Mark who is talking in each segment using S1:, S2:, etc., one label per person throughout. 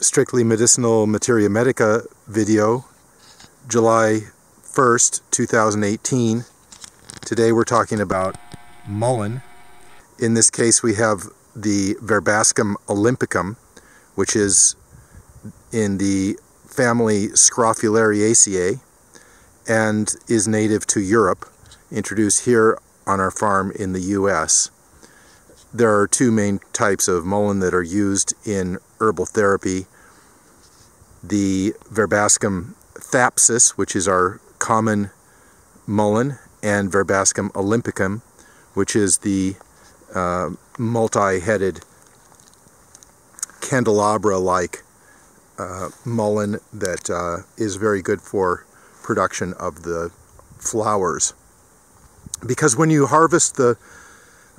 S1: Strictly Medicinal Materia Medica video, July 1st, 2018. Today we're talking about mullein. In this case we have the Verbascum olympicum, which is in the family Scrophulariaceae and is native to Europe, introduced here on our farm in the US. There are two main types of mullein that are used in herbal therapy. The Verbascum thapsus, which is our common mullein, and Verbascum olympicum, which is the multi-headed candelabra-like mullein that is very good for production of the flowers. Because when you harvest the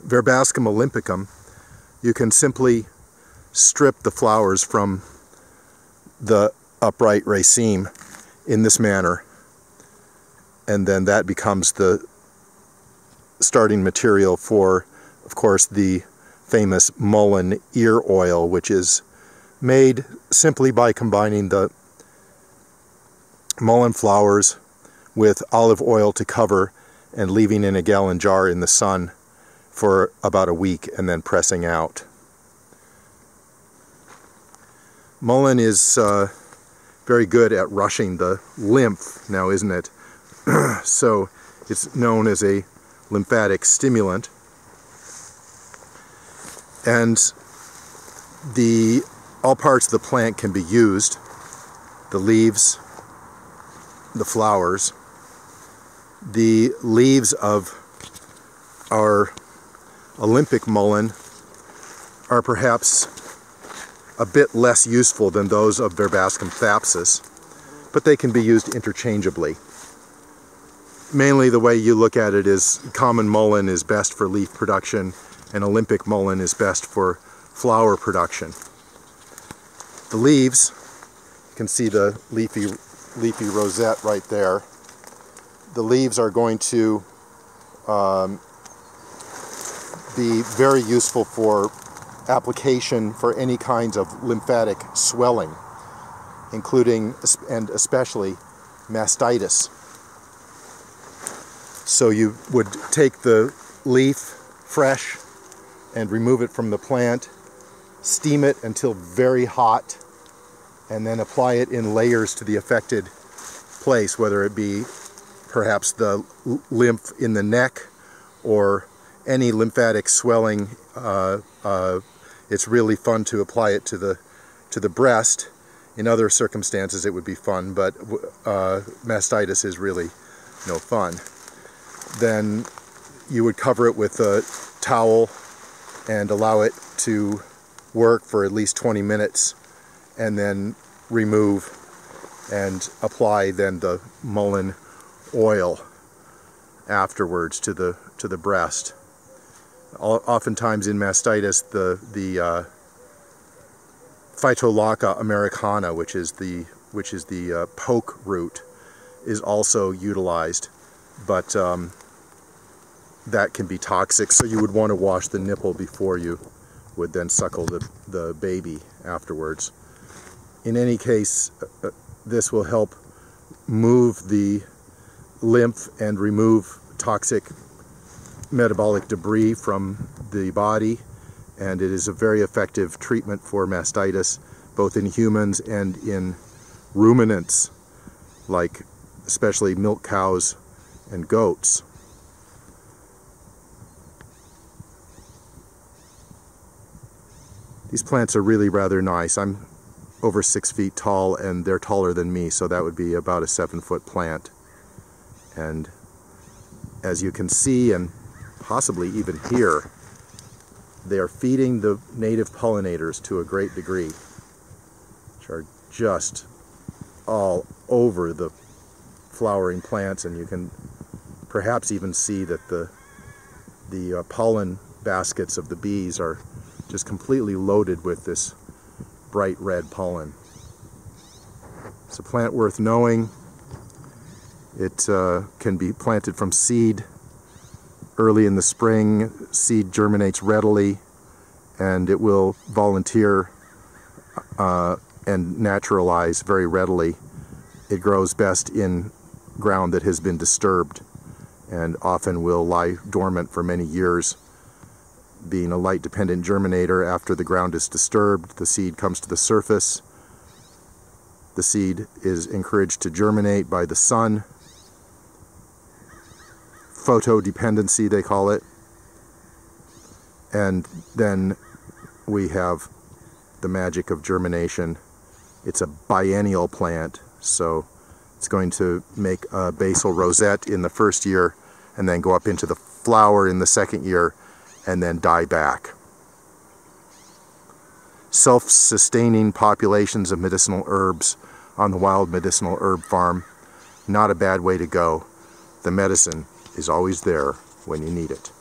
S1: Verbascum olympicum, you can simply strip the flowers from the upright raceme in this manner, and then that becomes the starting material for, of course, the famous mullein ear oil, which is made simply by combining the mullein flowers with olive oil to cover and leaving in a gallon jar in the sun for about a week and then pressing out. Mullein is very good at rushing the lymph now, isn't it? So it's known as a lymphatic stimulant. And all parts of the plant can be used. The leaves, the flowers. The leaves of our Olympic mullein are perhaps a bit less useful than those of Verbascum thapsus, but they can be used interchangeably. Mainly the way you look at it is common mullein is best for leaf production and Olympic mullein is best for flower production. The leaves, you can see the leafy rosette right there. The leaves are going to be very useful for application for any kinds of lymphatic swelling, including and especially mastitis. So you would take the leaf fresh and remove it from the plant, steam it until very hot, and then apply it in layers to the affected place, whether it be perhaps the lymph in the neck or any lymphatic swelling. It's really fun to apply it to the breast. In other circumstances it would be fun, but mastitis is really no fun. Then you would cover it with a towel and allow it to work for at least 20 minutes, and then remove and apply then the mullein oil afterwards to the breast. Oftentimes in mastitis, the Phytolacca americana, which is the poke root, is also utilized, but that can be toxic. So you would want to wash the nipple before you would then suckle the baby afterwards. In any case, this will help move the lymph and remove toxic metabolic debris from the body, and it is a very effective treatment for mastitis, both in humans and in ruminants, like especially milk cows and goats. These plants are really rather nice. I'm over 6 feet tall and they're taller than me, so that would be about a 7-foot plant. And as you can see and possibly even hear, they are feeding the native pollinators to a great degree, which are just all over the flowering plants, and you can perhaps even see that the pollen baskets of the bees are just completely loaded with this bright red pollen. It's a plant worth knowing. It can be planted from seed early in the spring. Seed germinates readily, and it will volunteer and naturalize very readily. It grows best in ground that has been disturbed and often will lie dormant for many years. Being a light-dependent germinator, after the ground is disturbed, the seed comes to the surface. The seed is encouraged to germinate by the sun. Photodependency, they call it. And then we have the magic of germination. It's a biennial plant, so it's going to make a basal rosette in the first year and then go up into the flower in the second year and then die back. Self-sustaining populations of medicinal herbs on the wild medicinal herb farm. Not a bad way to go. The medicine is always there when you need it.